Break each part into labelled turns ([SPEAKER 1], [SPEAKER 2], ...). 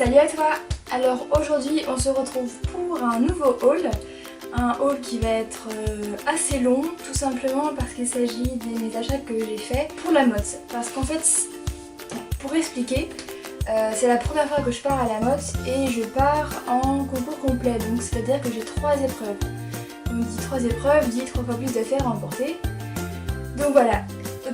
[SPEAKER 1] Salut à toi! Alors aujourd'hui on se retrouve pour un nouveau haul. Un haul qui va être assez long, tout simplement parce qu'il s'agit de mes achats que j'ai fait pour la Motte. Parce qu'en fait, pour expliquer, c'est la première fois que je pars à la Motte et je pars en concours complet. Donc c'est-à-dire que j'ai 3 épreuves. Donc dit 3 épreuves, dit 3 fois plus d'affaires à emporter. Donc voilà.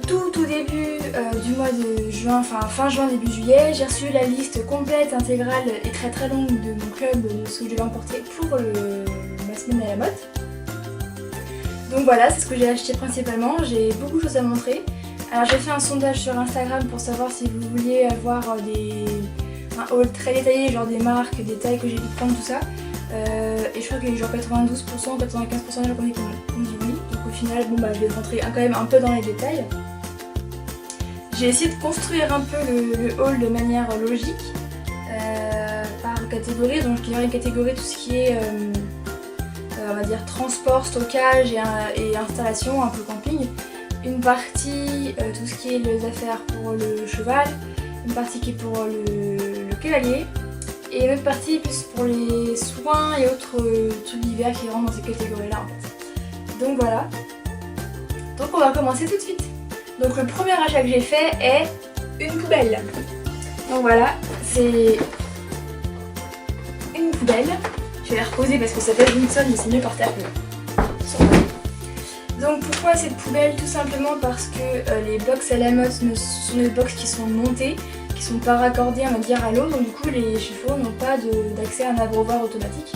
[SPEAKER 1] Tout début du mois de juin, enfin fin juin, début juillet, j'ai reçu la liste complète, intégrale et très longue de mon club, de ce que je devais emporter pour ma semaine à la Motte. Donc voilà, c'est ce que j'ai acheté principalement, j'ai beaucoup de choses à montrer. Alors j'ai fait un sondage sur Instagram pour savoir si vous vouliez avoir un haul très détaillé, genre des marques, des tailles que j'ai pu prendre, tout ça. Et je crois qu'il y a genre 92%, 95% des gens qui ont dit oui. Donc au final, bon bah je vais rentrer quand même un peu dans les détails. J'ai essayé de construire un peu le haul de manière logique, par catégorie. Donc il y aura une catégorie tout ce qui est, on va dire, transport, stockage et installation, un peu camping. Une partie, tout ce qui est les affaires pour le cheval. Une partie qui est pour le cavalier. Et une autre partie plus pour les soins et autres trucs d'hiver qui rentrent dans ces catégories-là en fait. Donc voilà. Donc on va commencer tout de suite. Donc le premier achat que j'ai fait est une poubelle. Donc voilà, c'est une poubelle. Je vais la reposer parce que ça fait une sonne mais c'est mieux par terre que sur moi. Donc pourquoi cette poubelle? Tout simplement parce que les box à la Motte sont des box qui sont montées, qui sont pas raccordés on va dire à l'eau, donc du coup les chevaux n'ont pas d'accès à un abreuvoir automatique,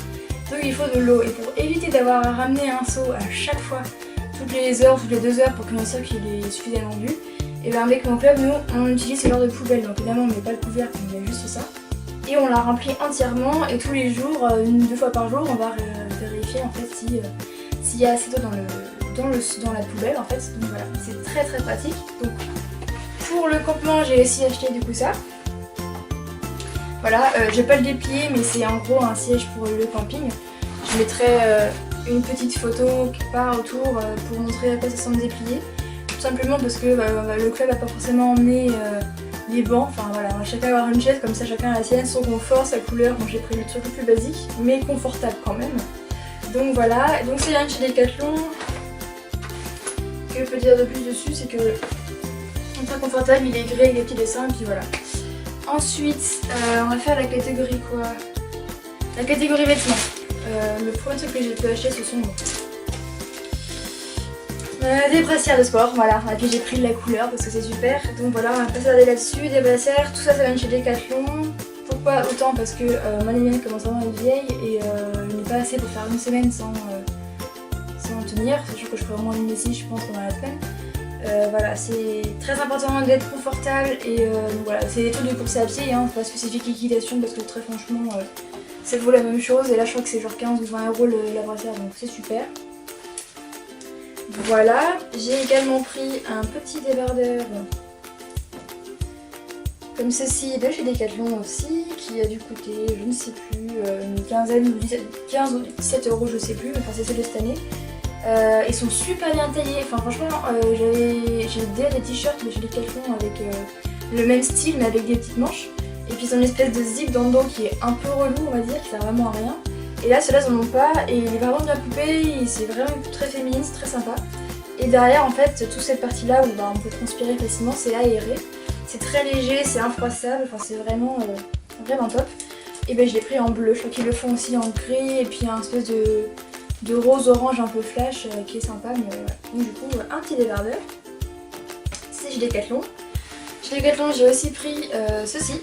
[SPEAKER 1] donc il faut de l'eau. Et pour éviter d'avoir à ramener un seau à chaque fois, toutes les heures, toutes les 2 heures pour que mon sac il est suffisamment bu, et bien avec mon club nous on utilise ce genre de poubelle. Donc évidemment on met pas le couvercle, on met juste ça et on la remplit entièrement, et tous les jours, 2 fois par jour, on va vérifier en fait s'il y a assez d'eau dans la poubelle en fait. Donc voilà, c'est très pratique. Donc pour le campement, j'ai aussi acheté du coup ça. Voilà, je vais pas le déplier, mais c'est en gros un siège pour le camping. Je mettrai une petite photo quelque part autour pour montrer à quoi ça semble déplier. Tout simplement parce que le club n'a pas forcément emmené les bancs. Enfin voilà, on va chacun avoir une chaise, comme ça chacun a la sienne, son confort, sa couleur. Bon, j'ai pris le truc le plus basique, mais confortable quand même. Donc voilà, donc c'est un chez Decathlon. Ce que je peux dire de plus dessus, c'est que très confortable, il est gris avec des petits dessins, et puis voilà. Ensuite, on va faire la catégorie quoi? La catégorie vêtements. Le premier truc que j'ai pu acheter, ce sont des brassières de sport, voilà. Et puis j'ai pris de la couleur parce que c'est super. Donc voilà, on va pas s'arrêter là-dessus. Des brassières, tout ça, ça vient de chez Decathlon. Pourquoi autant? Parce que moi les miennes commencent vraiment à être vieilles et je n'ai pas assez pour faire une semaine sans tenir. C'est sûr que je ferai vraiment une ici, je pense, pendant la semaine. Voilà, c'est très important d'être confortable et voilà, c'est des trucs de course à pied, hein, pas spécifique équitation parce que très franchement ça vaut la même chose, et là je crois que c'est genre 15 ou 20 € la brassière, donc c'est super. Voilà, j'ai également pris un petit débardeur comme ceci de chez Decathlon aussi, qui a dû coûter, je ne sais plus, une quinzaine ou 15 ou 17 € je sais plus, mais enfin c'est ceux de cette année. Ils sont super bien taillés, enfin franchement j'ai déjà des t-shirts de chez Decathlon avec le même style mais avec des petites manches, et puis ils ont une espèce de zip dans le dos qui est un peu relou on va dire, qui sert vraiment à rien, et là ceux-là ils en ont pas, et il est vraiment bien coupé, c'est vraiment très féminine, c'est très sympa. Et derrière en fait toute cette partie là où on peut transpirer facilement, c'est aéré, c'est très léger, c'est infroissable, enfin c'est vraiment top. Et ben je l'ai pris en bleu, je crois qu'ils le font aussi en gris, et puis un espèce de rose orange un peu flash qui est sympa, mais voilà. Donc du coup un petit débardeur, c'est chez Decathlon. Chez Decathlon j'ai aussi pris ceci,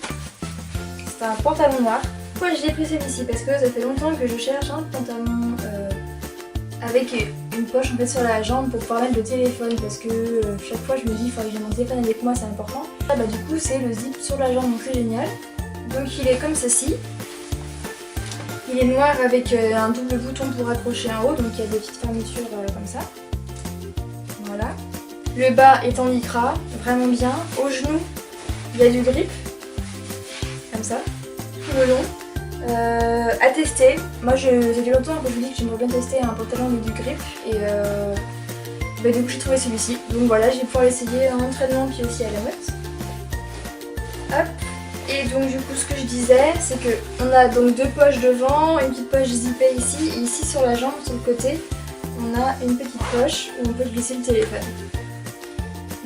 [SPEAKER 1] c'est un pantalon noir. Pourquoi j'ai pris celui-ci? Parce que ça fait longtemps que je cherche un pantalon avec une poche en fait sur la jambe pour pouvoir mettre le téléphone, parce que chaque fois je me dis il faudrait que j'ai mon téléphone avec moi, c'est important. Là, bah, du coup c'est le zip sur la jambe, donc c'est génial. Donc il est comme ceci. Il est noir avec un double bouton pour accrocher en haut, donc il y a des petites fermetures comme ça. Voilà. Le bas est en lycra, vraiment bien. Au genou, il y a du grip, comme ça, tout le long. À tester. Moi, ça fait longtemps que je vous dis que j'aimerais bien tester un pantalon avec du grip, et bah, du coup j'ai trouvé celui-ci. Donc voilà, je vais pouvoir l'essayer en entraînement puis aussi à la Motte. Hop. Et donc du coup ce que je disais c'est que on a donc deux poches devant, une petite poche zippée ici, et ici sur la jambe, sur le côté, on a une petite poche où on peut glisser le téléphone.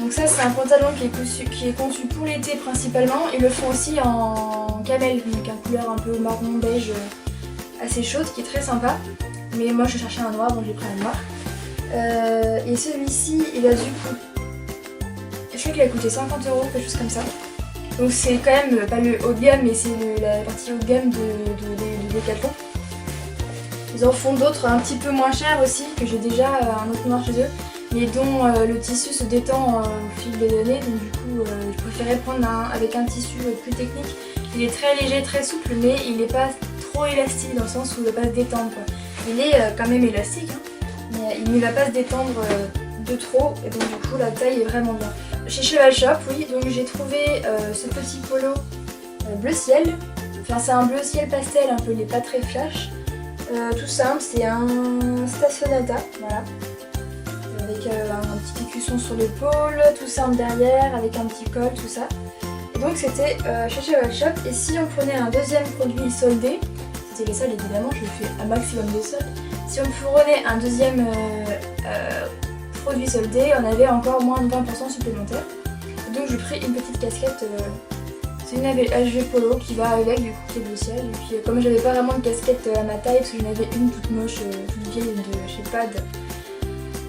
[SPEAKER 1] Donc ça c'est un pantalon qui est conçu pour l'été principalement. Ils le font aussi en camel, donc un couleur un peu marron beige assez chaude qui est très sympa. Mais moi je cherchais un noir donc j'ai pris un noir. Et celui-ci il a du coup, je crois qu'il a coûté 50 €, quelque chose comme ça. Donc c'est quand même pas le haut de gamme mais c'est la partie haut de gamme de Decathlon. Ils en font d'autres un petit peu moins chers aussi, que j'ai déjà un autre noir chez eux, mais dont le tissu se détend au fil des années, donc du coup je préférais prendre un avec un tissu plus technique. Il est très léger, très souple, mais il n'est pas trop élastique dans le sens où il ne va pas se détendre quoi. Il est quand même élastique, hein, mais il ne va pas se détendre de trop, et donc du coup la taille est vraiment bien. Chez Cheval Shop, oui, donc j'ai trouvé ce petit polo bleu ciel, enfin c'est un bleu ciel pastel un peu, il n'est pas très flash. Tout simple, c'est un Stationnata, voilà, avec un petit écusson sur l'épaule, tout simple derrière, avec un petit col, tout ça. Et donc c'était chez Cheval Shop, et si on prenait un deuxième produit soldé, c'était les soldes évidemment, je fais un maximum de soldes, si on prenait un deuxième produit soldé, on avait encore moins de 20% supplémentaire. Et donc j'ai pris une petite casquette. C'est une HV Polo qui va avec, du coup qui est bleu ciel. Et puis comme j'avais pas vraiment de casquette à ma taille, parce que j'en avais une toute moche, toute vieille de je sais pas,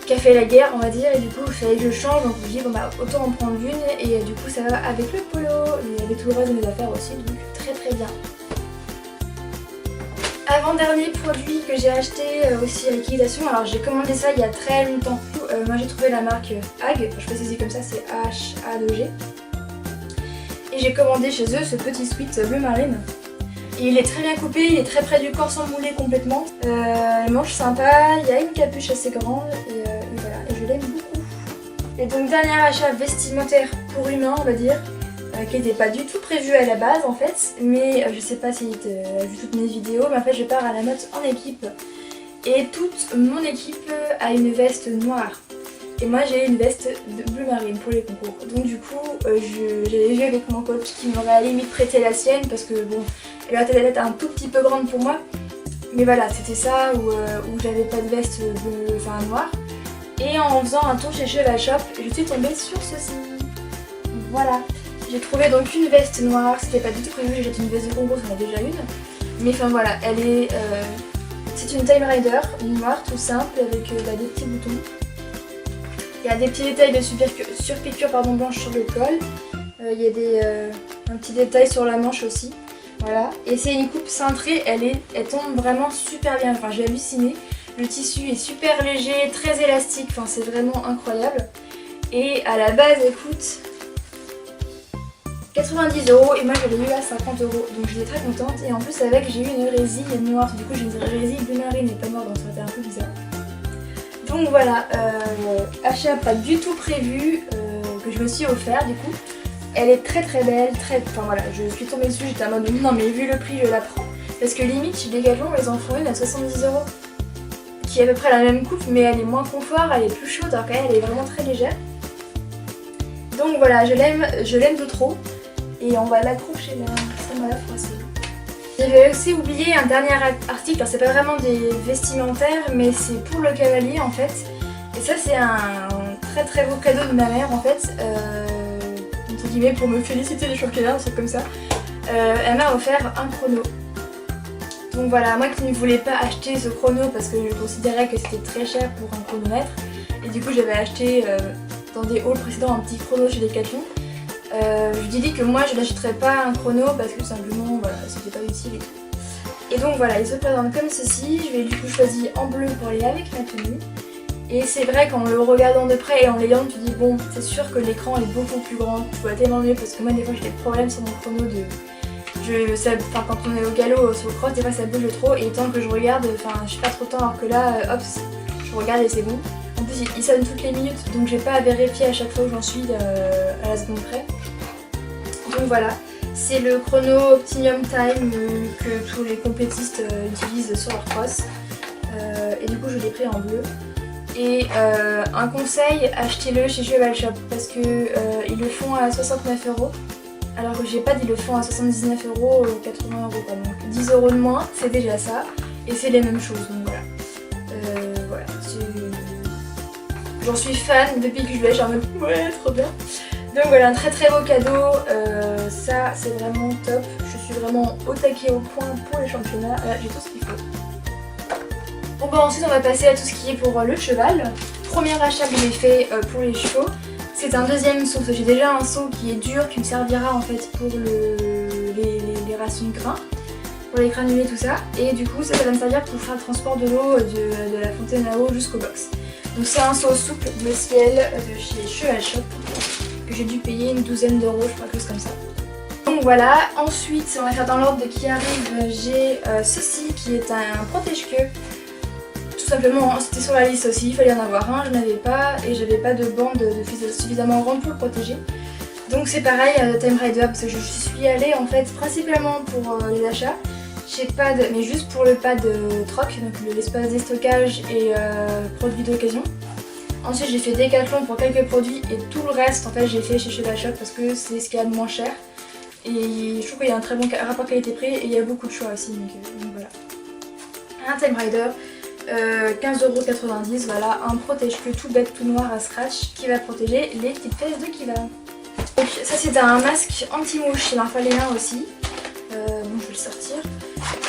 [SPEAKER 1] qui a fait la guerre on va dire, et du coup il fallait que je change, donc je me dis bon bah autant en prendre une, et du coup ça va avec le polo et avec tout le reste de mes affaires aussi, donc très très bien. Avant-dernier produit que j'ai acheté aussi à liquidation, alors j'ai commandé ça il y a très longtemps. Moi j'ai trouvé la marque HAG, je précise comme ça, c'est H-A-2-G. Et j'ai commandé chez eux ce petit sweat bleu marine. Et il est très bien coupé, il est très près du corps sans mouler complètement. Manche sympa, il y a une capuche assez grande et voilà, et je l'aime beaucoup. Et donc dernier achat vestimentaire pour humain on va dire, qui n'était pas du tout prévu à la base en fait, mais je sais pas si tu as vu toutes mes vidéos, mais en fait je pars à la note en équipe. Et toute mon équipe a une veste noire. Et moi j'ai une veste de bleu marine pour les concours. Donc du coup j'avais vu avec mon coach qui m'aurait à la limite prêté la sienne parce que bon, elle aurait peut-être un tout petit peu grande pour moi. Mais voilà, c'était ça où j'avais pas de veste bleu, enfin noire. Et en faisant un tour chez Cheval Shop, je suis tombée sur ceci. Voilà. J'ai trouvé donc une veste noire, c'était pas du tout prévu, j'ai une veste de concours, j'en ai déjà une. Mais enfin voilà, elle est... c'est une Time Rider noire tout simple avec des petits boutons. Il y a des petits détails de surpiqûre blanche sur le col. Il y a un petit détail sur la manche aussi. Voilà. Et c'est une coupe cintrée, elle tombe vraiment super bien. Enfin j'ai halluciné. Le tissu est super léger, très élastique, enfin c'est vraiment incroyable. Et à la base elle coûte 90 € et moi je l'ai eu à 50 €. Donc j'étais très contente. Et en plus avec j'ai eu une résille noire. Du coup j'ai une résille bleu marine et pas noire, donc ça fait un peu bizarre. Donc voilà, achat pas du tout prévu, que je me suis offert du coup. Elle est très très belle, enfin voilà, je suis tombée dessus, j'étais en mode non mais vu le prix je la prends. Parce que limite chez Decathlon ils en font une à 70 €, qui est à peu près la même coupe mais elle est moins confort, elle est plus chaude alors qu'elle elle est vraiment très légère. Donc voilà, je l'aime de trop et on va l'accrocher là, ça m'a la froissée. J'avais aussi oublié un dernier article, alors c'est pas vraiment des vestimentaires mais c'est pour le cavalier en fait. Et ça c'est un très très beau cadeau de ma mère en fait, entre guillemets pour me féliciter des championnats, un truc comme ça. Elle m'a offert un chrono. Donc voilà, moi qui ne voulais pas acheter ce chrono parce que je considérais que c'était très cher pour un chronomètre. Et du coup j'avais acheté dans des hauls précédents un petit chrono chez Decathlon. Je lui ai dit que moi je n'achèterais pas un chrono parce que simplement voilà, c'était pas utile et tout. Et donc voilà, il se présente comme ceci. Je vais du coup choisi en bleu pour aller avec ma tenue. Et c'est vrai qu'en le regardant de près et en l'ayant, tu dis bon, c'est sûr que l'écran est beaucoup plus grand, tu vois tellement mieux parce que moi des fois j'ai des problèmes sur mon chrono quand on est au galop sur le cross, des fois ça bouge trop et tant que je regarde, enfin je perds trop de temps alors que là, hop, je regarde et c'est bon. En plus il sonne toutes les minutes donc j'ai pas à vérifier à chaque fois où j'en suis à la seconde près. Donc voilà, c'est le chrono Optimum Time que tous les compétistes utilisent sur leur cross. Et du coup je l'ai pris en bleu. Et un conseil, achetez-le chez Cheval Shop parce que ils le font à 69 €. alors que j'ai pas, ils le font à 79 €, 80 € quoi, donc 10 € de moins, c'est déjà ça, et c'est les mêmes choses, donc voilà. Voilà, j'en suis fan depuis que je l'ai, j'ai en mode ouais, trop bien. Donc voilà, un très très beau cadeau, ça c'est vraiment top, je suis vraiment au taquet au point pour les championnats, voilà, j'ai tout ce qu'il faut. Bon bah ensuite on va passer à tout ce qui est pour le cheval. Premier achat que j'ai fait pour les chevaux, c'est un deuxième seau. J'ai déjà un seau qui est dur, qui me servira en fait pour les rations de grains, pour les granulés tout ça. Et du coup ça va me servir pour faire le transport de l'eau de la fontaine à eau jusqu'au box. Donc c'est un seau souple bleu ciel de chez Cheval Shop que j'ai dû payer une douzaine d'euros, je crois, quelque chose comme ça. Donc voilà, ensuite on va faire dans l'ordre de qui arrive, j'ai ceci qui est un protège-queue. Tout simplement, c'était sur la liste aussi, il fallait en avoir un, je n'avais pas et j'avais pas de bande suffisamment grande pour le protéger. Donc c'est pareil, Time Rider, parce que je suis allée en fait principalement pour les achats chez Pad, mais juste pour le pad troc, donc l'espace déstockage et produits d'occasion. Ensuite j'ai fait Decathlon pour quelques produits et tout le reste en fait j'ai fait chez Cheval Shop parce que c'est ce qu'il y a de moins cher. Et je trouve qu'il y a un très bon rapport qualité-prix et il y a beaucoup de choix aussi, donc voilà. Un Time Rider. 15,90 €, voilà, un protège-queue tout bête, tout noir à scratch qui va protéger les petites fesses de Kiva. Donc ça c'est un masque anti-mouche, il m'en fallait un aussi, bon je vais le sortir.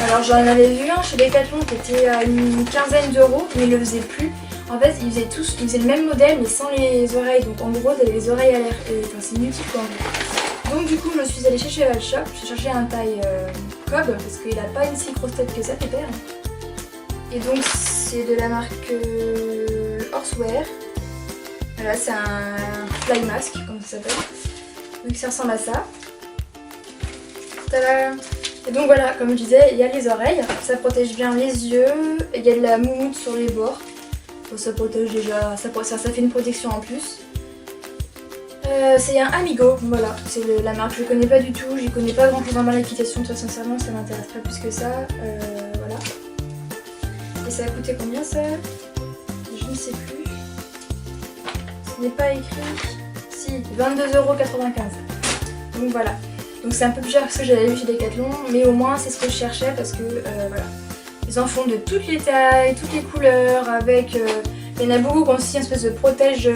[SPEAKER 1] Alors j'en avais vu un chez Decathlon qui était à une quinzaine d'euros, mais il le faisait plus. En fait ils faisaient le même modèle mais sans les oreilles, donc en gros ils avaient les oreilles à l'air, et enfin c'est inutile quoi en fait. Donc du coup je suis allée chez Cheval Shop, j'ai cherché un taille Cobb parce qu'il a pas une si grosse tête que ça, Pépère. Et donc c'est de la marque Horsewear. Voilà, c'est un fly mask comme ça s'appelle. Donc ça ressemble à ça. Tadam! Et donc voilà, comme je disais, il y a les oreilles, ça protège bien les yeux, il y a de la moumoute sur les bords. Donc ça protège déjà, ça fait une protection en plus. C'est un Amigo, voilà, c'est la marque, je connais pas du tout, j'y connais pas grand chose dans l'équitation, très sincèrement ça m'intéresse pas plus que ça. Voilà. Et ça a coûté combien ça? Je ne sais plus. Ce n'est pas écrit. Si, 22,95 €. Donc voilà. Donc c'est un peu plus cher que ce que j'avais vu chez Decathlon, mais au moins c'est ce que je cherchais parce que voilà. Ils en font de toutes les tailles, toutes les couleurs, avec... il y en a beaucoup qui ont aussi une espèce de protège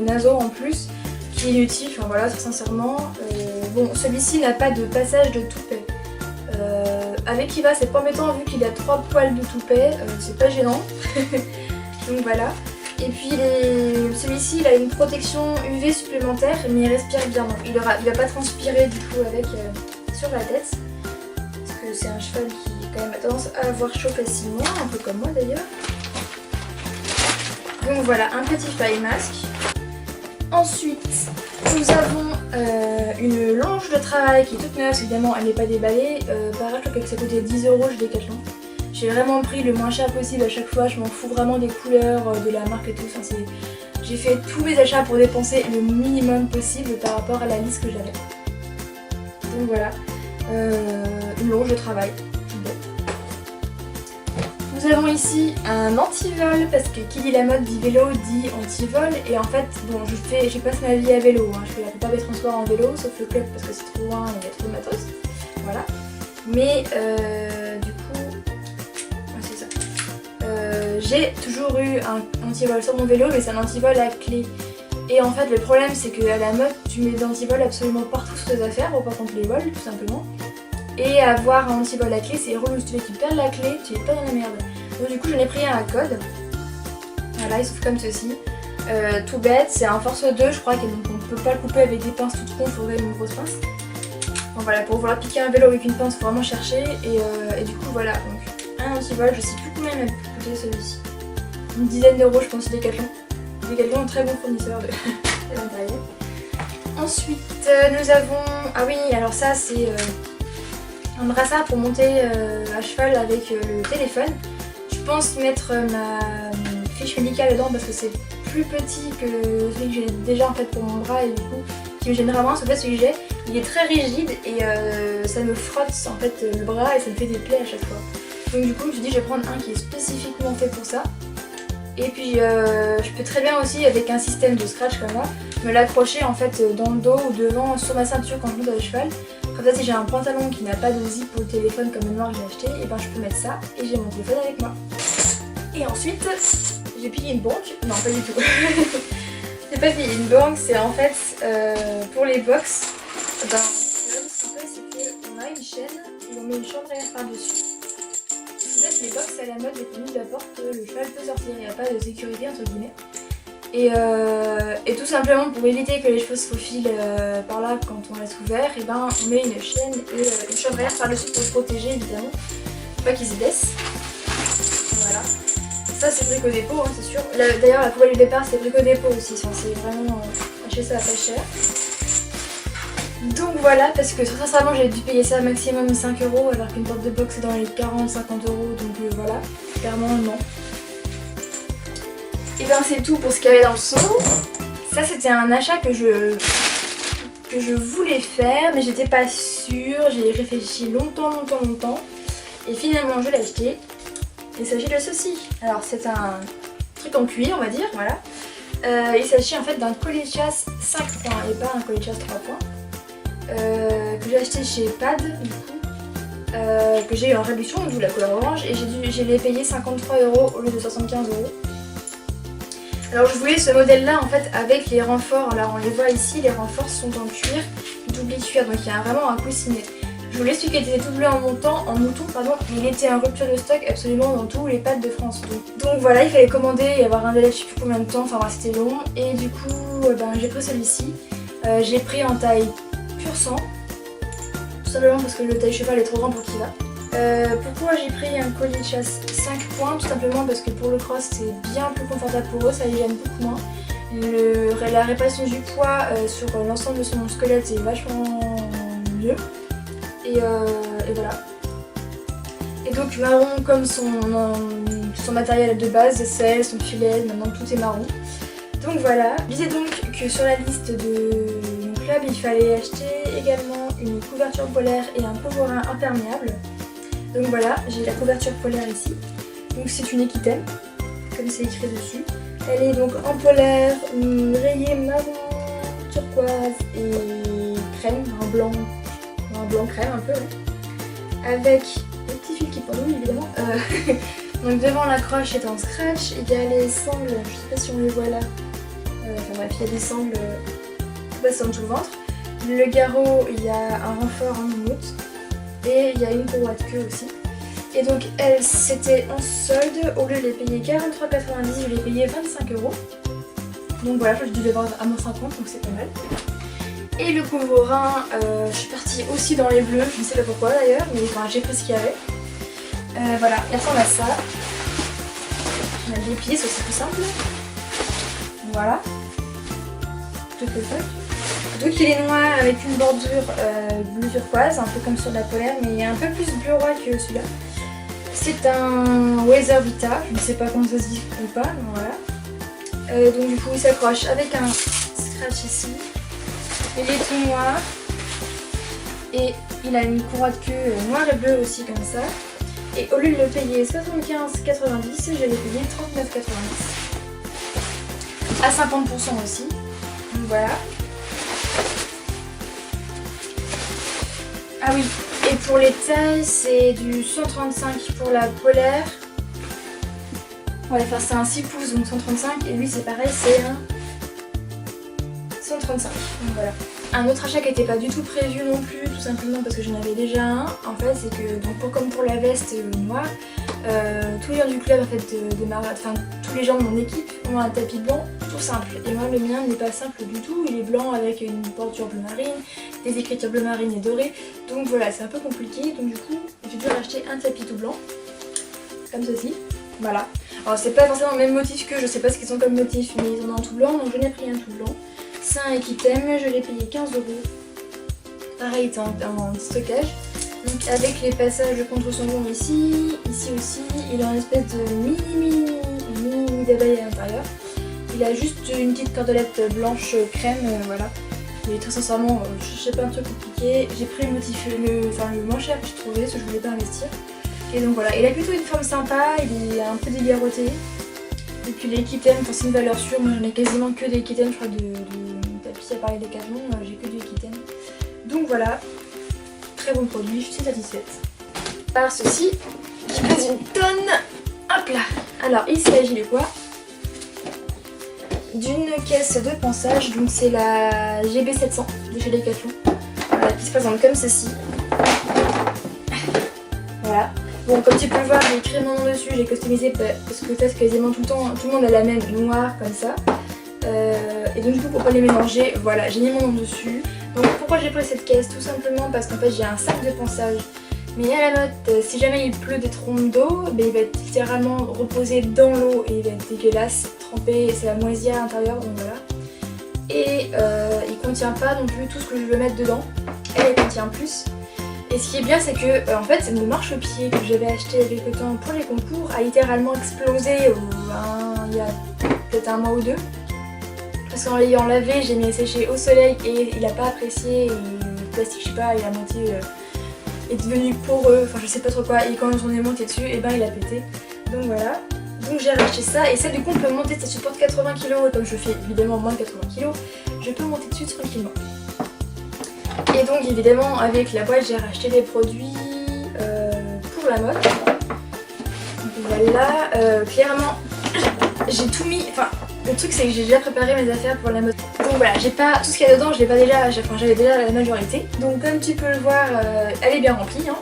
[SPEAKER 1] naso en plus, qui est inutile, enfin voilà, sincèrement. Bon, celui-ci n'a pas de passage de toupet. Avec Kiva c'est pas embêtant vu qu'il a 3 poils de toupet, c'est pas gênant. Donc voilà. Et puis celui-ci il a une protection UV supplémentaire mais il respire bien, donc il va pas transpirer du coup avec sur la tête. Parce que c'est un cheval qui quand même a tendance à avoir chaud facilement, un peu comme moi d'ailleurs. Donc voilà, un petit fly mask. Ensuite, nous avons une longe de travail qui est toute neuve, évidemment elle n'est pas déballée. Pareil, je crois que ça coûtait 10 € chez Decathlon. J'ai vraiment pris le moins cher possible à chaque fois, je m'en fous vraiment des couleurs, de la marque et tout. Enfin, j'ai fait tous mes achats pour dépenser le minimum possible par rapport à la liste que j'avais. Donc voilà, une longe de travail. Nous avons ici un anti-vol, parce que qui dit la mode dit vélo dit anti-vol, et en fait, bon, je passe ma vie à vélo, hein. Je fais la plupart des transports en vélo, sauf le club parce que c'est trop loin et il y a trop de matos, voilà. Mais du coup, ouais, c'est ça. J'ai toujours eu un anti-vol sur mon vélo, mais c'est un anti-vol à clé. Et en fait, le problème, c'est qu'à la mode, tu mets des anti-vols absolument partout sur tes affaires, pour pas contre les vols, tout simplement. Et avoir un anti-vol à clé, c'est relou. Si tu veux qu'il perde la clé, tu es pas dans la merde. Donc du coup, j'en ai pris un à code. Voilà, il s'ouvre comme ceci. Tout bête, c'est un force 2, je crois, donc on ne peut pas le couper avec des pinces toutes rondes, il faudrait une grosse pince. Donc voilà, pour vouloir piquer un vélo avec une pince, il faut vraiment chercher. Et du coup, voilà, donc un anti-vol, je sais plus combien il m'a coûté celui-ci. Une dizaine d'euros, je pense, Decathlon. Decathlon est un très bon fournisseur de l'intérieur. Ensuite, nous avons... Ah oui, alors ça, c'est un brassard pour monter à cheval avec le téléphone. Je pense mettre ma fiche médicale dedans parce que c'est plus petit que celui que j'ai déjà en fait pour mon bras et du coup qui me gêne vraiment. En fait, celui que j'ai, il est très rigide et ça me frotte en fait le bras et ça me fait des plaies à chaque fois. Donc du coup, je me suis dit je vais prendre un qui est spécifiquement fait pour ça. Et puis je peux très bien aussi, avec un système de scratch comme ça, me l'accrocher en fait dans le dos ou devant sur ma ceinture quand je monte à cheval. Comme ça, si j'ai un pantalon qui n'a pas de zip au téléphone comme le noir que j'ai acheté, et ben je peux mettre ça et j'ai mon téléphone avec moi. Et ensuite, j'ai pillé une banque. Non, pas du tout. J'ai pas pillé une banque, c'est en fait pour les box. Ben, ce qu'on fait, c'est qu'on a une chaîne et on met une chambre à air par-dessus. En fait, les box à la mode, les tenues de la porte, le cheval peut sortir, il n'y a pas de sécurité entre guillemets. Et tout simplement pour éviter que les chevaux se faufilent par là quand on laisse ouvert, et ben on met une chaîne et une chambre à air par-dessus pour le protéger évidemment, pour pas qu'ils se blessent. Voilà. Ça c'est Brico Dépôt, hein, c'est sûr. D'ailleurs la poubelle du départ c'est Brico Dépôt aussi, c'est vraiment acheter ça à pas cher. Donc voilà, parce que sincèrement j'ai dû payer ça maximum 5 € alors qu'une porte de box est dans les 40-50 €, donc voilà, clairement non. Et bien c'est tout pour ce qu'il y avait dans le seau. Ça c'était un achat que je voulais faire mais j'étais pas sûre, j'ai réfléchi longtemps. Et finalement je l'ai acheté. Il s'agit de ceci. Alors c'est un truc en cuir on va dire, voilà. Il s'agit en fait d'un collier de chasse 5 points et pas un collier de chasse 3 points. Que j'ai acheté chez Pad du coup. Que j'ai eu en réduction, d'où la couleur orange. Et je l'ai payé 53 € au lieu de 75 €. Alors je voulais ce modèle là en fait avec les renforts, là on les voit ici, les renforts sont en cuir, double cuir, donc il y a vraiment un coussinet. Je voulais celui qui était tout bleu en mouton, pardon, mais il était en rupture de stock absolument dans tous les pads de France. Donc voilà, il fallait commander et avoir un délai je sais plus combien de temps, enfin c'était long. Et du coup j'ai pris celui-ci, j'ai pris en taille pur sang, tout simplement parce que le taille cheval est trop grand pour qu'il va. Pourquoi j'ai pris un collier de chasse 5 points? Tout simplement parce que pour le cross c'est bien plus confortable pour eux, ça les gêne beaucoup moins. La répartition du poids sur l'ensemble de son squelette est vachement mieux. Et voilà. Et donc marron comme son matériel de base, selle, son filet, maintenant tout est marron. Donc voilà. Je disais donc que sur la liste de mon club il fallait acheter également une couverture polaire et un povorin imperméable. Donc voilà, j'ai la couverture polaire ici. Donc c'est une Equitem, comme c'est écrit dessus. Elle est donc en polaire, rayée marron, turquoise et crème, un blanc crème un peu, ouais. Avec des petits fils qui pendouillent évidemment. Donc devant la croche est en scratch, il y a les sangles, je sais pas si on les voit là. Enfin bref, il y a des sangles qui passent en dessous le ventre. Le garrot, il y a un renfort en moumoute. Et il y a une courroie de queue aussi. Et donc elle c'était en solde, au lieu de les payer 43,90 €, je l'ai payé 25 €. Donc voilà, je dû les vendre à moins 50, donc c'est pas mal. Et le povorin, je suis partie aussi dans les bleus, je ne sais pas pourquoi d'ailleurs, mais enfin, j'ai pris ce qu'il y avait. Voilà, il ressemble à ça. On a des pieds, c'est plus simple. Voilà. Donc il est noir avec une bordure bleu turquoise, un peu comme sur la polaire, mais un peu plus bleu roi que celui-là. C'est un Weather Vita, je ne sais pas comment ça se dit ou pas, mais voilà. Donc du coup il s'accroche avec un scratch ici. Il est tout noir. Et il a une courroie de queue noire et bleue aussi comme ça. Et au lieu de le payer 75,90 €, je l'ai payé 39,90 €. À 50% aussi. Donc voilà. Ah oui, et pour les tailles, c'est du 135 pour la polaire. Ouais, enfin c'est un 6 pouces, donc 135, et lui c'est pareil, c'est un 135. Donc voilà. Un autre achat qui n'était pas du tout prévu non plus, tout simplement parce que j'en avais déjà un. En fait, c'est que donc comme pour la veste noire, tous les gens du club, en fait, tous les gens de mon équipe ont un tapis blanc tout simple. Et moi, le mien n'est pas simple du tout. Il est blanc avec une bordure bleu marine, des écritures bleu marine et dorées. Donc voilà, c'est un peu compliqué. Donc du coup, j'ai dû racheter un tapis tout blanc, comme ceci. Voilà. Alors c'est pas forcément le même motif que, je sais pas ce qu'ils ont comme motif, mais ils en ont un tout blanc, donc je n'ai pris un tout blanc. C'est un Equitem, je l'ai payé 15 €. Pareil, il est en stockage. Donc avec les passages de contre-son ici, ici aussi, il a une espèce de mini d'abeille à l'intérieur. Il a juste une petite cordelette blanche crème, voilà. Mais très sincèrement, je sais pas, un truc compliqué. J'ai pris le motif, le moins cher que j'ai trouvé, parce que je voulais pas investir. Et donc voilà, il a plutôt une forme sympa, il est un peu dégarroté. Et puis les Kitten, enfin, c'est une valeur sûre, moi j'en ai quasiment que des Kitten, je crois, de tapis à part les Decathlon, j'ai que du Kitten. Donc voilà, très bon produit, je suis satisfaite. Par ceci, qui pèse une tonne. Hop là. Alors il s'agit de quoi? D'une caisse de ponçage, donc c'est la GB700 de chez Decathlon. Voilà, qui se présente comme ceci. Voilà. Bon, comme tu peux le voir, j'ai écrit mon nom dessus, j'ai customisé parce que ça c'est quasiment tout le temps, tout le monde a la même noire comme ça. Et donc du coup pour pas les mélanger, voilà, j'ai mis mon nom dessus. Donc pourquoi j'ai pris cette caisse? Tout simplement parce qu'en fait j'ai un sac de ponçage. Mais à la note, si jamais il pleut des trompes d'eau, ben, il va être littéralement reposé dans l'eau et il va être dégueulasse, trempé, c'est la moisi à l'intérieur, donc voilà. Et il contient pas non plus tout ce que je veux mettre dedans, elle contient plus. Et ce qui est bien, c'est que en fait mon marchepied que j'avais acheté il y a quelques temps pour les concours a littéralement explosé il y a peut-être un mois ou deux. Parce qu'en l'ayant lavé, j'ai mis à sécher au soleil et il a pas apprécié, et le plastique, je sais pas, il a monté... est devenu poreux, enfin je sais pas trop quoi, et quand on est monté dessus, et ben il a pété. Donc voilà. Donc j'ai racheté ça, et ça du coup on peut monter, ça supporte 80 kg, et comme je fais évidemment moins de 80 kg, je peux monter dessus tranquillement. Et donc évidemment avec la boîte j'ai racheté des produits pour la mode. Donc voilà, clairement j'ai tout mis, enfin le truc c'est que j'ai déjà préparé mes affaires pour la mode. Donc voilà, j'ai pas tout ce qu'il y a dedans, je l'ai pas déjà, enfin j'avais déjà la majorité. Donc comme tu peux le voir, elle est bien remplie. Hein.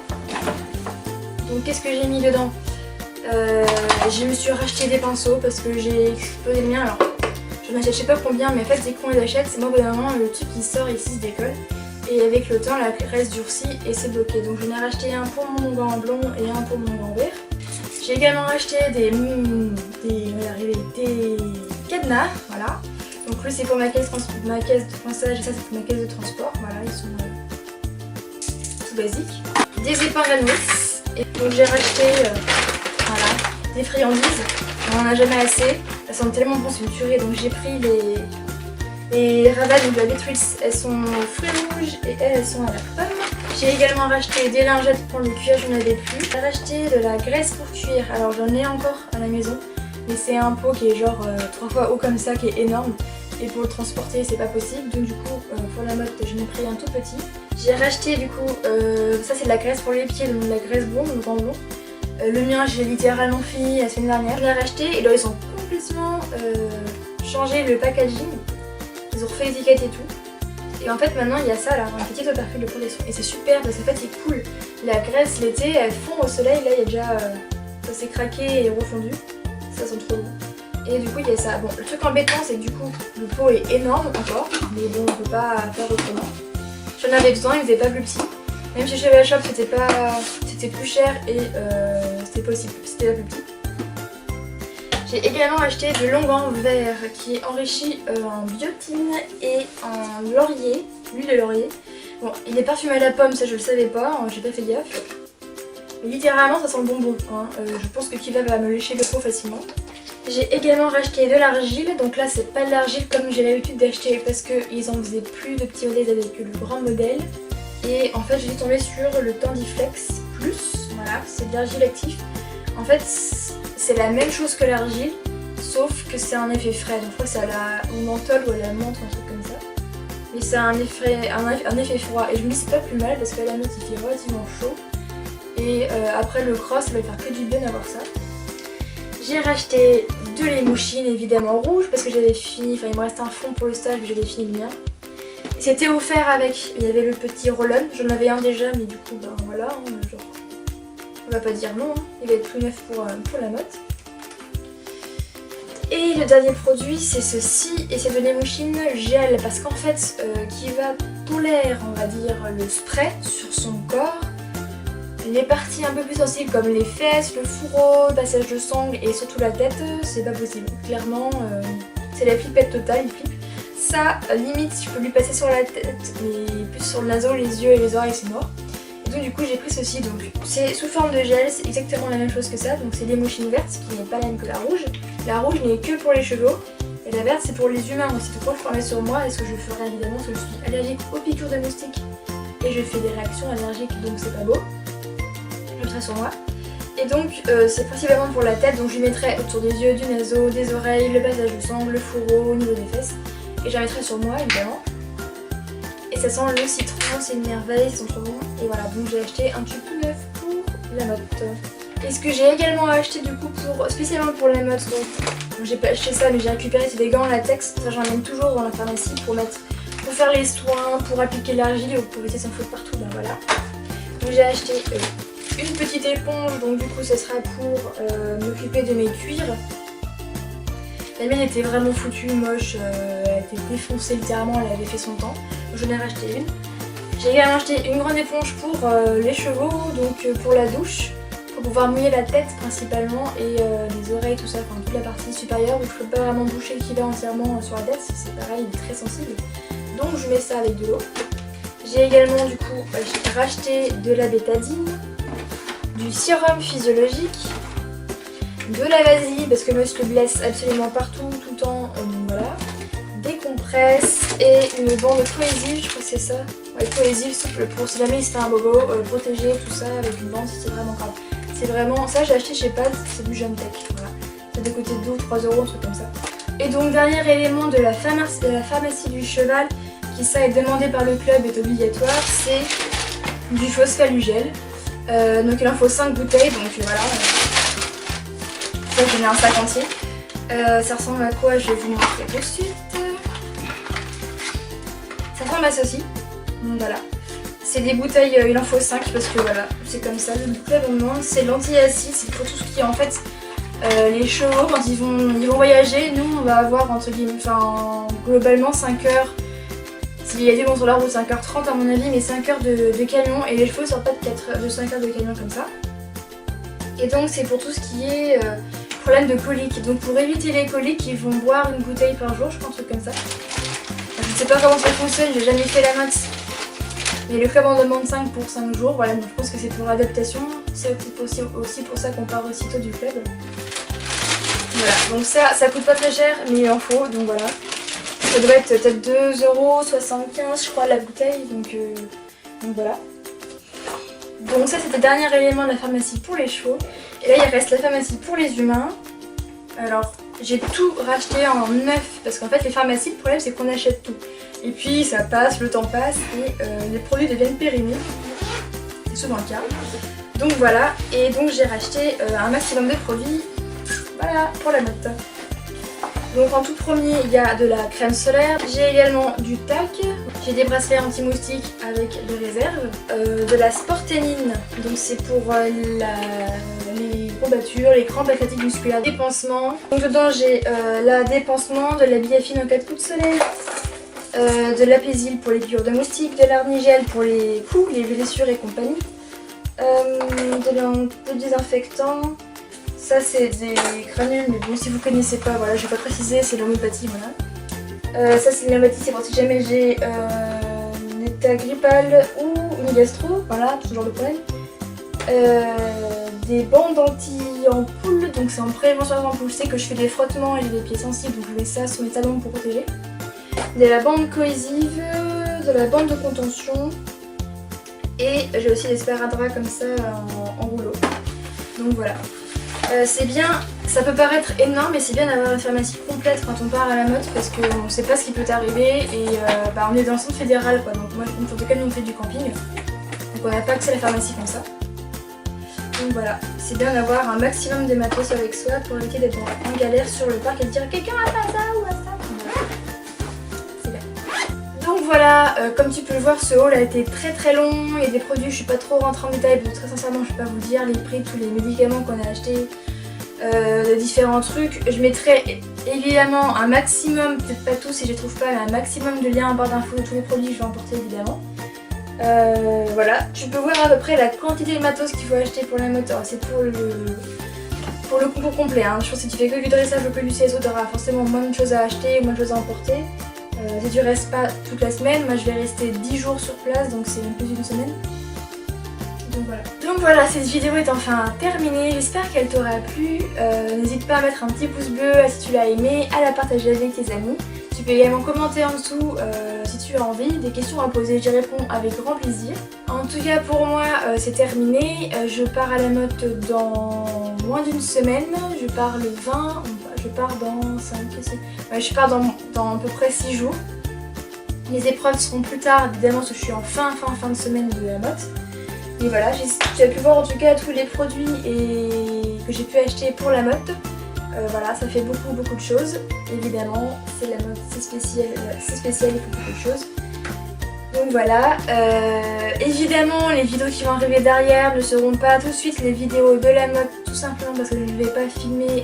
[SPEAKER 1] Donc qu'est-ce que j'ai mis dedans? Je me suis racheté des pinceaux parce que j'ai explosé le mien. Alors je m'achète je sais pas combien, mais en fait dès qu'on les achète, c'est moi au bout d'un moment le truc qui sort ici se décolle. Et avec le temps la reste durcie et c'est bloqué. Donc j'en ai racheté un pour mon gant blond et un pour mon gant vert. J'ai également acheté des cadenas, voilà. Donc lui c'est pour ma caisse de ponçage et ça c'est pour ma caisse de transport, voilà, ils sont tout basiques. Des épingles à nourrice, et donc j'ai racheté voilà, des friandises, on en a jamais assez, elles sont tellement bonnes, c'est une tuerie, donc j'ai pris les ravades, donc la Beatrice, elles sont aux fruits rouges et elles sont à la pomme. J'ai également racheté des lingettes pour le cuir, j'en avais plus. J'ai racheté de la graisse pour cuir, alors j'en ai encore à la maison, mais c'est un pot qui est genre 3 fois haut comme ça, qui est énorme. Et pour le transporter c'est pas possible, donc du coup pour la mode j'en ai pris un tout petit. J'ai racheté du coup, ça c'est de la graisse pour les pieds, donc de la graisse blonde, donc en blond. Le mien j'ai littéralement fini la semaine dernière. Je l'ai racheté et là ils ont complètement changé le packaging. Ils ont refait l'étiquette et tout. Et en fait maintenant il y a ça là, un petit autoperfule de protection. Et c'est super parce qu'en fait c'est cool. La graisse l'été elle fond au soleil, là il y a déjà, ça s'est craqué et refondu. Ça sent trop bon. Et du coup il y a ça. Bon, le truc embêtant c'est que du coup le pot est énorme encore, mais bon on peut pas faire autrement. J'en avais besoin, il faisait pas plus petit. Même chez Cheval Shop c'était plus cher et c'était possible, c'était pas plus petit. J'ai également acheté du longan vert qui est enrichi en biotine et en laurier, l'huile de laurier. Bon, il est parfumé à la pomme, ça je le savais pas, j'ai pas fait gaffe. Mais littéralement ça sent le bonbon, hein. Je pense que Kiva va me lécher le pot facilement. J'ai également racheté de l'argile, donc là c'est pas de l'argile comme j'ai l'habitude d'acheter parce qu'ils en faisaient plus de petits modèles avec le grand modèle. Et en fait j'ai tombé sur le Tendiflex Plus, voilà, c'est de l'argile actif. En fait c'est la même chose que l'argile, sauf que c'est un effet frais, donc je crois que c'est à la menthol ou à la menthe ou un truc comme ça. Mais c'est un effet froid et je me dis c'est pas plus mal parce qu'à la note il fait relativement chaud. Et après le cross ça va faire que du bien d'avoir ça. J'ai racheté de l'émouchine évidemment rouge parce que j'avais fini, enfin il me restait un fond pour le stage mais j'avais fini le mien. C'était offert avec, il y avait le petit roll-on, j'en avais un déjà mais du coup ben voilà, hein, genre, on va pas dire non, hein. Il va être tout neuf pour la mode. Et le dernier produit c'est ceci et c'est de l'émouchine gel parce qu'en fait Kiva tolère on va dire le spray sur son corps. Les parties un peu plus sensibles comme les fesses, le fourreau, le passage de sangle et surtout la tête, c'est pas possible. Clairement, c'est la flippette totale, il flippe. Ça, limite, je peux lui passer sur la tête, mais plus sur le naseau, les yeux et les oreilles, c'est mort. Et donc du coup, j'ai pris ceci. Donc c'est sous forme de gel, c'est exactement la même chose que ça. Donc c'est l'émouchine verte, qui n'est pas la même que la rouge. La rouge n'est que pour les chevaux. Et la verte, c'est pour les humains aussi. Donc quand je prendrai sur moi, et ce que je ferai évidemment, parce que je suis allergique aux piqûres de moustiques. Et je fais des réactions allergiques, donc c'est pas beau. Je le ferai sur moi. Et donc c'est principalement pour la tête, donc je mettrai autour des yeux, du naseau, des oreilles, le passage du sang, le fourreau, au niveau des fesses. Et j'en mettrai sur moi évidemment. Et ça sent le citron, c'est une merveille, ils sont trop bons. Et voilà, donc j'ai acheté un tube tout neuf pour la motte. Et ce que j'ai également acheté du coup spécialement pour la motte, donc j'ai pas acheté ça mais j'ai récupéré, c'est des gants en latex. Ça j'emmène toujours dans la pharmacie pour faire les soins, pour appliquer l'argile ou pour laisser s'en foutre partout, ben voilà. Donc j'ai acheté une petite éponge, donc du coup ça sera pour m'occuper de mes cuirs. La mienne était vraiment foutue, moche, elle était défoncée littéralement, elle avait fait son temps. Donc j'en ai racheté une. J'ai également acheté une grande éponge pour les chevaux, donc pour la douche, pour pouvoir mouiller la tête principalement et les oreilles, tout ça, enfin toute la partie supérieure où je peux pas vraiment boucher le kiba entièrement sur la tête, c'est pareil, il est très sensible. Donc je mets ça avec de l'eau. J'ai également du coup racheté de la bétadine, du sérum physiologique, de la vaseline parce que moi je le blesse absolument partout, tout le temps, donc voilà. Des compresses et une bande cohésive, je crois que c'est ça. Ouais, cohésive pour si jamais il se fait un bobo, protéger tout ça avec une bande, c'est vraiment grave. C'est vraiment, ça j'ai acheté chez Pad, c'est du Jeune Tech, voilà. Ça doit coûter 2 ou 3 euros, un truc comme ça. Et donc dernier élément de la pharmacie du cheval, qui ça est demandé par le club, est obligatoire, c'est du phosphalugel. Donc il en faut 5 bouteilles, donc voilà. Ça j'en ai un sac entier. Ça ressemble à quoi? Je vais vous montrer tout de suite. Ça ressemble à ceci. Donc voilà. C'est des bouteilles, il en faut 5 parce que voilà, c'est comme ça. Le club on demande, c'est l'anti-acide, c'est pour tout ce qui est en fait les chevaux quand ils vont voyager. Nous on va avoir entre guillemets, enfin globalement 5 heures. S'il y a des bons sur la route, 5h30 à mon avis, mais 5 heures de camion et les chevaux sortent pas de 5 heures de camion comme ça. Et donc c'est pour tout ce qui est problème de coliques. Donc pour éviter les coliques, ils vont boire une bouteille par jour, je crois, un truc comme ça. Je ne sais pas comment ça fonctionne, j'ai jamais fait la motte. Mais le club en demande 5 pour 5 jours, voilà, donc je pense que c'est pour l'adaptation. C'est aussi pour ça qu'on part aussitôt du club. Voilà, donc ça coûte pas très cher, mais il en faut, donc voilà. Ça doit être peut-être 2,75 € je crois la bouteille, donc voilà. Donc ça c'était le dernier élément de la pharmacie pour les chevaux. Et là il reste la pharmacie pour les humains. Alors j'ai tout racheté en neuf parce qu'en fait les pharmacies, le problème c'est qu'on achète tout. Et puis ça passe, le temps passe et les produits deviennent périmés. C'est souvent le cas. Donc voilà, et donc j'ai racheté un maximum de produits, voilà, pour la motte. Donc en tout premier, il y a de la crème solaire, j'ai également du tac, j'ai des bracelets anti-moustiques avec les réserves, de la sporténine, donc c'est pour les courbatures, les crampes, la fatigue musculaire, des pansements. Donc dedans j'ai la dépansement, de la biafine en cas de coup de soleil, de l'apaisil pour les piqûres de moustiques, de l'arnigel pour les coups, les blessures et compagnie, de désinfectant. Ça c'est des granules, mais bon si vous connaissez pas, voilà, je vais pas préciser, c'est l'homéopathie, voilà. Ça c'est l'homéopathie, c'est pour si jamais j'ai une état grippal ou une gastro, voilà, tout ce genre de problème. Des bandes anti-ampoules, donc c'est en prévention des ampoules, je sais que je fais des frottements et j'ai des pieds sensibles, donc je mets ça sur mes talons pour protéger. De la bande cohésive, de la bande de contention, et j'ai aussi des sparadraps comme ça en rouleau. Donc voilà. C'est bien, ça peut paraître énorme, mais c'est bien d'avoir une pharmacie complète quand on part à la motte parce qu'on ne sait pas ce qui peut t'arriver et on est dans le centre fédéral quoi, donc moi en tout cas nous on fait du camping, donc on n'a pas accès à la pharmacie comme ça. Donc voilà, c'est bien d'avoir un maximum de matos avec soi pour éviter d'être en galère sur le parc et de dire quelqu'un a pas ça ou a ça. C'est bien. Donc voilà, comme tu peux le voir, ce haul a été très très long. Il y a des produits, je ne suis pas trop rentrée en détail, donc très sincèrement je ne vais pas vous dire les prix de tous les médicaments qu'on a achetés, de différents trucs. Je mettrai évidemment un maximum, peut-être pas tous si je les trouve pas, mais un maximum de liens en barre d'infos de tous les produits que je vais emporter évidemment. Voilà, tu peux voir à peu près la quantité de matos qu'il faut acheter pour la moto. C'est pour le concours complet, hein. Je pense que si tu fais que du dressage ou que du CSO, tu auras forcément moins de choses à acheter, moins de choses à emporter. Si tu restes pas toute la semaine, moi je vais rester 10 jours sur place, donc c'est plus d'une semaine. Donc voilà, cette vidéo est enfin terminée, j'espère qu'elle t'aura plu. N'hésite pas à mettre un petit pouce bleu si tu l'as aimé, à la partager avec tes amis. Tu peux également commenter en dessous si tu as envie, des questions à poser, j'y réponds avec grand plaisir. En tout cas pour moi c'est terminé, je pars à la motte dans moins d'une semaine, je pars le 20, je pars dans 5, ouais, je pars dans à peu près 6 jours. Les épreuves seront plus tard, évidemment parce que je suis en fin de semaine de la motte. Et voilà, tu as pu voir en tout cas tous les produits que j'ai pu acheter pour la motte. Voilà, ça fait beaucoup de choses. Évidemment, c'est la motte, c'est spécial, il faut beaucoup de choses. Donc voilà, évidemment les vidéos qui vont arriver derrière ne seront pas tout de suite les vidéos de la motte, tout simplement parce que je ne vais pas filmer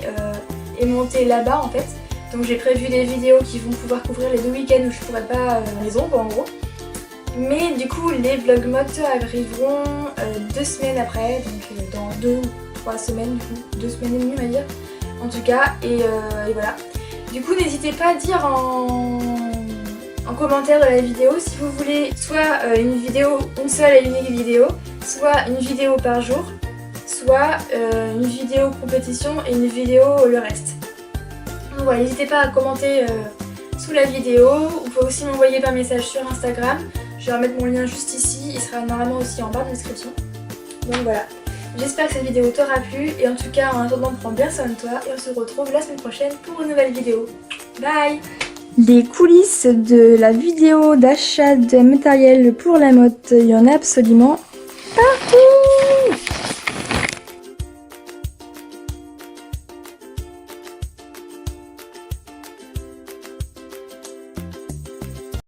[SPEAKER 1] et monter là-bas en fait. Donc j'ai prévu des vidéos qui vont pouvoir couvrir les 2 week-ends où je pourrais pas à la maison quoi, en gros. Mais du coup les vlogs motte arriveront 2 semaines après, donc dans 2 ou 3 semaines, du coup 2 semaines et demie on va dire. En tout cas, et voilà. Du coup n'hésitez pas à dire en commentaire de la vidéo si vous voulez soit une vidéo, une seule et unique vidéo, soit une vidéo par jour, soit une vidéo compétition et une vidéo le reste. Donc voilà, n'hésitez pas à commenter sous la vidéo, vous pouvez aussi m'envoyer par message sur Instagram, je vais remettre mon lien juste ici, il sera normalement aussi en barre de description. Donc voilà, j'espère que cette vidéo t'aura plu et en tout cas en attendant prends bien soin de toi et on se retrouve la semaine prochaine pour une nouvelle vidéo. Bye! Les coulisses de la vidéo d'achat de matériel pour la motte, il y en a absolument partout.